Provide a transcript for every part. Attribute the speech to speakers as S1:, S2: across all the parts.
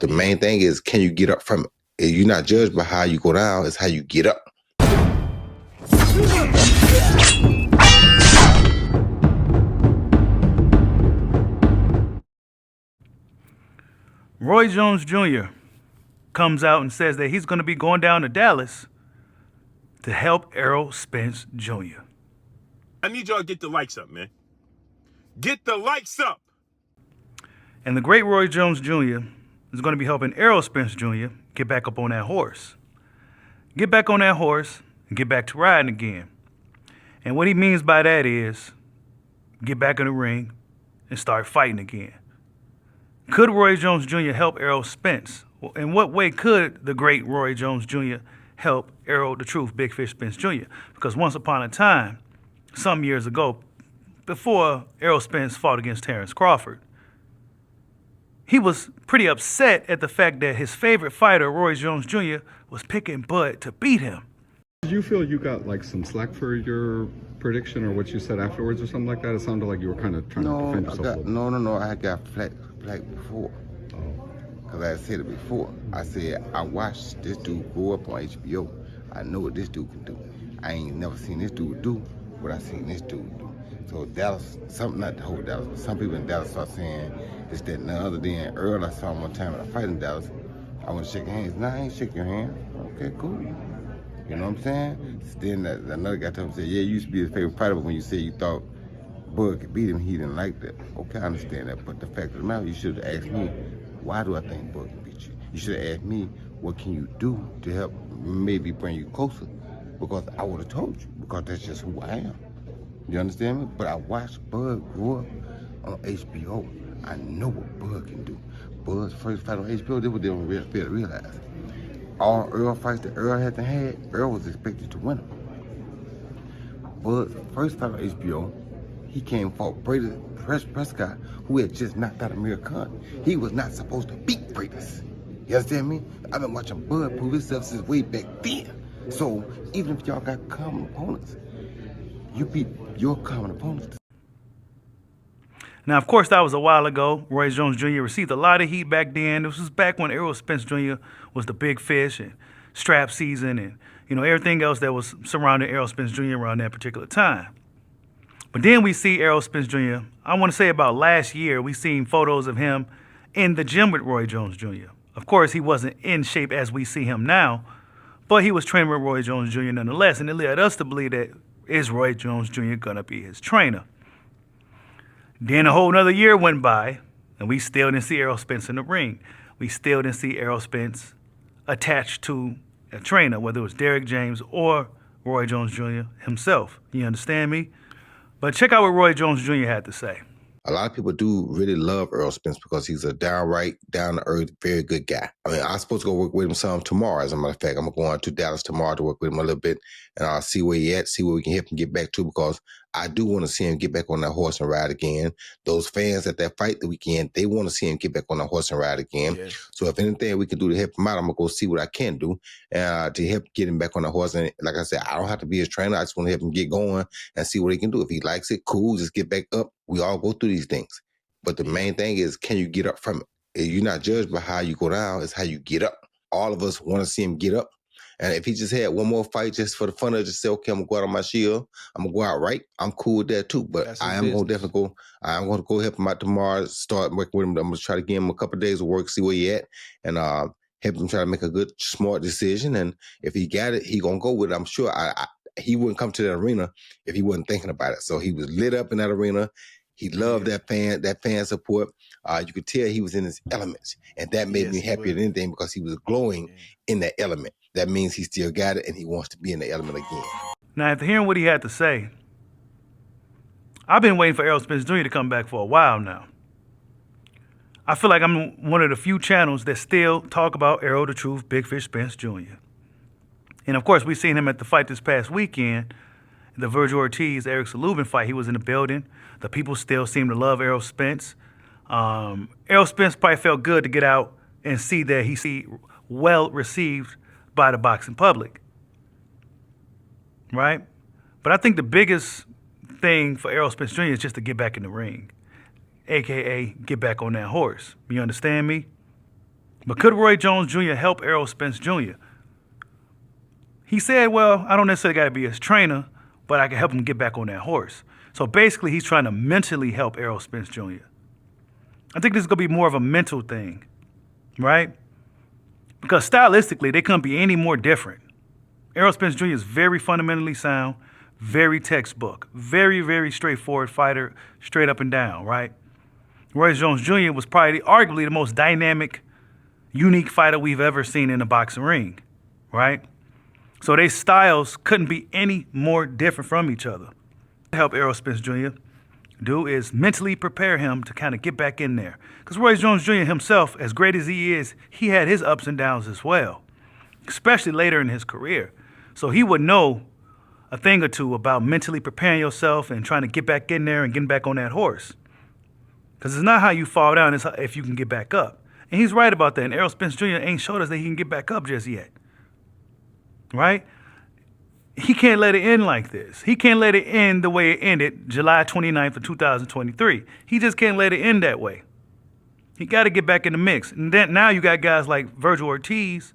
S1: The main thing is, can you get up from it? You're not judged by how you go down, it's how you get up.
S2: Roy Jones Jr. comes out and says that he's going to be going down to Dallas to help Errol Spence Jr.
S3: I need y'all to get the likes up, man. Get the likes up.
S2: And the great Roy Jones Jr. is going to be helping Errol Spence Jr. get back up on that horse. Get back on that horse and get back to riding again. And what he means by that is get back in the ring and start fighting again. Could Roy Jones Jr. help Errol Spence? In what way could the great Roy Jones Jr. help Errol the Truth Big Fish Spence Jr.? Because once upon a time, some years ago, before Errol Spence fought against Terrence Crawford, he was pretty upset at the fact that his favorite fighter, Roy Jones Jr., was picking Bud to beat him.
S4: Did you feel you got like some slack for your prediction or what you said afterwards or something like that? It sounded like you were kind of trying to defend yourself.
S1: No. I got flack before. Because I said it before. I said, I watched this dude grow up on HBO. I know what this dude can do. I ain't never seen this dude do what I seen this dude do. So Dallas, not the whole Dallas, but some people in Dallas start saying this, that, and the other. Then Earl, I saw him one time at a fight in Dallas. I want to shake your hands. Nah, I ain't shake your hand. Okay, cool. You know what I'm saying? Then another guy told him, said, yeah, you used to be his favorite fighter, but when you said you thought Bud could beat him, he didn't like that. Okay, I understand that. But the fact of the matter, you should have asked me, why do I think Bud can beat you? You should have asked me, what can you do to help maybe bring you closer? Because I would have told you, because that's just who I am. You understand me? But I watched Bud grow up on HBO. I know what Bud can do. Bud's first fight on HBO, they were fail to realize. All Earl fights that Earl had to have, Earl was expected to win them. Bud's first fight on HBO, he came and fought Brady Prescott, who had just knocked out Amir Khan. He was not supposed to beat Brady. You understand me? I've been watching Bud prove himself since way back then. So even if y'all got common opponents, you beat your common opponents.
S2: Now, of course, that was a while ago. Roy Jones Jr. received a lot of heat back then. This was back when Errol Spence Jr. was the big fish and strap season and, everything else that was surrounding Errol Spence Jr. around that particular time. But then we see Errol Spence Jr., I want to say about last year, we seen photos of him in the gym with Roy Jones Jr. Of course, he wasn't in shape as we see him now, but he was training with Roy Jones Jr. nonetheless, and it led us to believe that is Roy Jones Jr. going to be his trainer. Then a whole nother year went by, and we still didn't see Errol Spence in the ring. We still didn't see Errol Spence attached to a trainer, whether it was Derrick James or Roy Jones Jr. himself. You understand me? But check out what Roy Jones Jr. had to say.
S1: A lot of people do really love Errol Spence because he's a downright, down-to-earth, very good guy. I mean, I'm supposed to go work with him some tomorrow, as a matter of fact. I'm going to Dallas tomorrow to work with him a little bit, and I'll see where he at, see where we can help him get back to, because I do want to see him get back on that horse and ride again. Those fans at that fight the weekend, they want to see him get back on that horse and ride again. Yes. So if anything we can do to help him out, I'm going to go see what I can do to help get him back on the horse. And like I said, I don't have to be his trainer. I just want to help him get going and see what he can do. If he likes it, cool, just get back up. We all go through these things. But the main thing is, can you get up from it? You're not judged by how you go down, it's how you get up. All of us want to see him get up. And if he just had one more fight just for the fun of it, just say, okay, I'm going to go out on my shield, I'm going to go out right, I'm cool with that too. But I am going to definitely go, I'm going to go help him out tomorrow, start working with him. I'm going to try to give him a couple of days of work, see where he at, and help him try to make a good, smart decision. And if he got it, he going to go with it. I'm sure he wouldn't come to that arena if he wasn't thinking about it. So he was lit up in that arena. He loved that fan support. You could tell he was in his elements, and that made me happier than anything because he was glowing in that element. That means he still got it, and he wants to be in the element again.
S2: Now, after hearing what he had to say, I've been waiting for Errol Spence Jr. to come back for a while now. I feel like I'm one of the few channels that still talk about Errol the Truth Big Fish Spence Jr. And, of course, we seen him at the fight this past weekend, the Virgil Ortiz-Eric Salubin fight. He was in the building. The people still seem to love Errol Spence. Errol Spence probably felt good to get out and see that he's well received by the boxing public, right? But I think the biggest thing for Errol Spence Jr. is just to get back in the ring, a.k.a. get back on that horse. You understand me? But could Roy Jones Jr. help Errol Spence Jr.? He said, well, I don't necessarily got to be his trainer, but I can help him get back on that horse. So basically, he's trying to mentally help Errol Spence Jr. I think this is going to be more of a mental thing, right? Because stylistically, they couldn't be any more different. Errol Spence Jr. is very fundamentally sound, very textbook, very, very straightforward fighter, straight up and down, right? Roy Jones Jr. was probably arguably the most dynamic, unique fighter we've ever seen in the boxing ring, right? So their styles couldn't be any more different from each other. To help Errol Spence Jr. do is mentally prepare him to kind of get back in there. Because Roy Jones Jr. himself, as great as he is, he had his ups and downs as well, especially later in his career. So he would know a thing or two about mentally preparing yourself and trying to get back in there and getting back on that horse. Because it's not how you fall down, it's if you can get back up. And he's right about that. And Errol Spence Jr. ain't showed us that he can get back up just yet. Right? He can't let it end like this. He can't let it end the way it ended July 29th of 2023. He just can't let it end that way. He got to get back in the mix. And then now you got guys like Virgil Ortiz,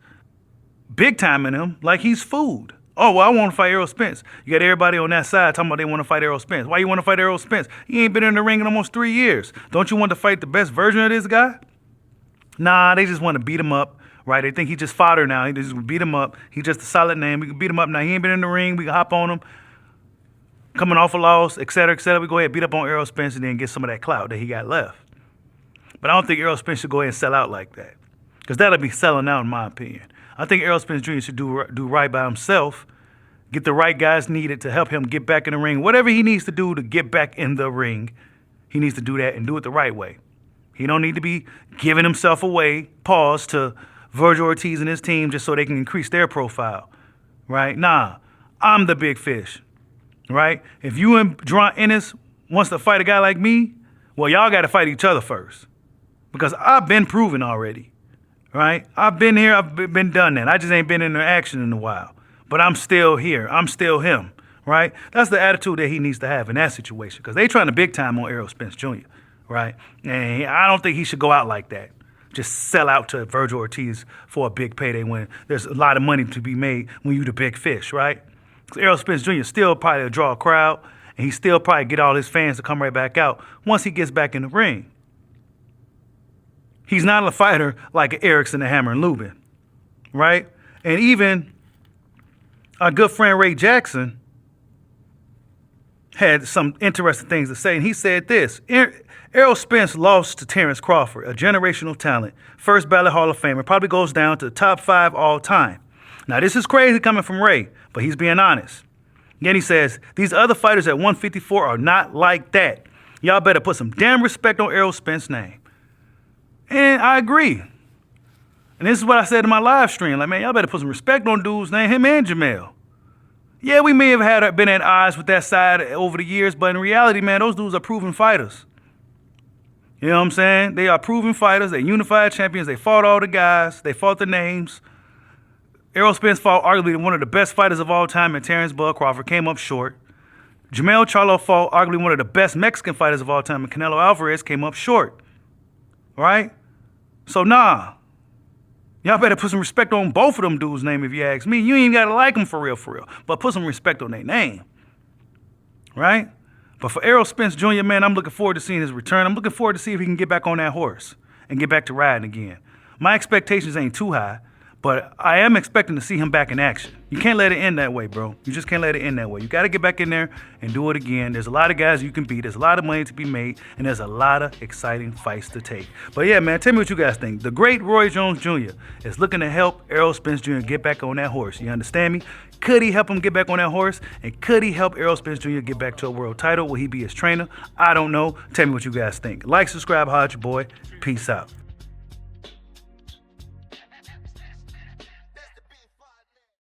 S2: big time in him, like he's food. Oh, well, I want to fight Errol Spence. You got everybody on that side talking about they want to fight Errol Spence. Why you want to fight Errol Spence? He ain't been in the ring in almost 3 years. Don't you want to fight the best version of this guy? Nah, they just want to beat him up. Right, they think he just fodder now. He just beat him up. He's just a solid name. We can beat him up now. He ain't been in the ring. We can hop on him. Coming off a loss, et cetera, et cetera. We go ahead and beat up on Errol Spence and then get some of that clout that he got left. But I don't think Errol Spence should go ahead and sell out like that. Because that'll be selling out in my opinion. I think Errol Spence Jr. should do right by himself. Get the right guys needed to help him get back in the ring. Whatever he needs to do to get back in the ring, he needs to do that and do it the right way. He don't need to be giving himself away, to Virgil Ortiz and his team just so they can increase their profile, right? Nah, I'm the big fish, right? If you and Dron Ennis wants to fight a guy like me, well, y'all got to fight each other first because I've been proven already, right? I've been here. I've been done that. I just ain't been in the action in a while, but I'm still here. I'm still him, right? That's the attitude that he needs to have in that situation because they trying to big time on Errol Spence Jr., right? And I don't think he should go out like that. Just sell out to Virgil Ortiz for a big payday when there's a lot of money to be made when you the big fish, right? Because Errol Spence Jr. still probably draw a crowd, and he still probably get all his fans to come right back out once he gets back in the ring. He's not a fighter like Erickson and Hammer and Lubin, right? And even our good friend Ray Jackson had some interesting things to say, and he said this. Errol Spence lost to Terrence Crawford, a generational talent, first ballot Hall of Famer, probably goes down to the top 5 all time. Now, this is crazy coming from Ray, but he's being honest. Then he says, these other fighters at 154 are not like that. Y'all better put some damn respect on Errol Spence's name. And I agree. And this is what I said in my live stream. Like, man, y'all better put some respect on dude's name, him and Jamel. Yeah, we may have been at odds with that side over the years, but in reality, man, those dudes are proven fighters. You know what I'm saying? They are proven fighters. They're unified champions. They fought all the guys. They fought the names. Errol Spence fought arguably one of the best fighters of all time, and Terrence Bud Crawford came up short. Jamel Charlo fought arguably one of the best Mexican fighters of all time, and Canelo Alvarez came up short. Right? So, nah. Y'all better put some respect on both of them dudes' name if you ask me. You ain't got to like them for real. But put some respect on their name. Right? But for Errol Spence Jr., man, I'm looking forward to seeing his return. I'm looking forward to see if he can get back on that horse and get back to riding again. My expectations ain't too high, but I am expecting to see him back in action. You can't let it end that way, bro. You just can't let it end that way. You got to get back in there and do it again. There's a lot of guys you can beat. There's a lot of money to be made, and there's a lot of exciting fights to take. But yeah, man, tell me what you guys think. The great Roy Jones Jr. is looking to help Errol Spence Jr. get back on that horse. You understand me? Could he help him get back on that horse? And could he help Errol Spence Jr. get back to a world title? Will he be his trainer? I don't know. Tell me what you guys think. Like, subscribe, holla at your boy. Peace out.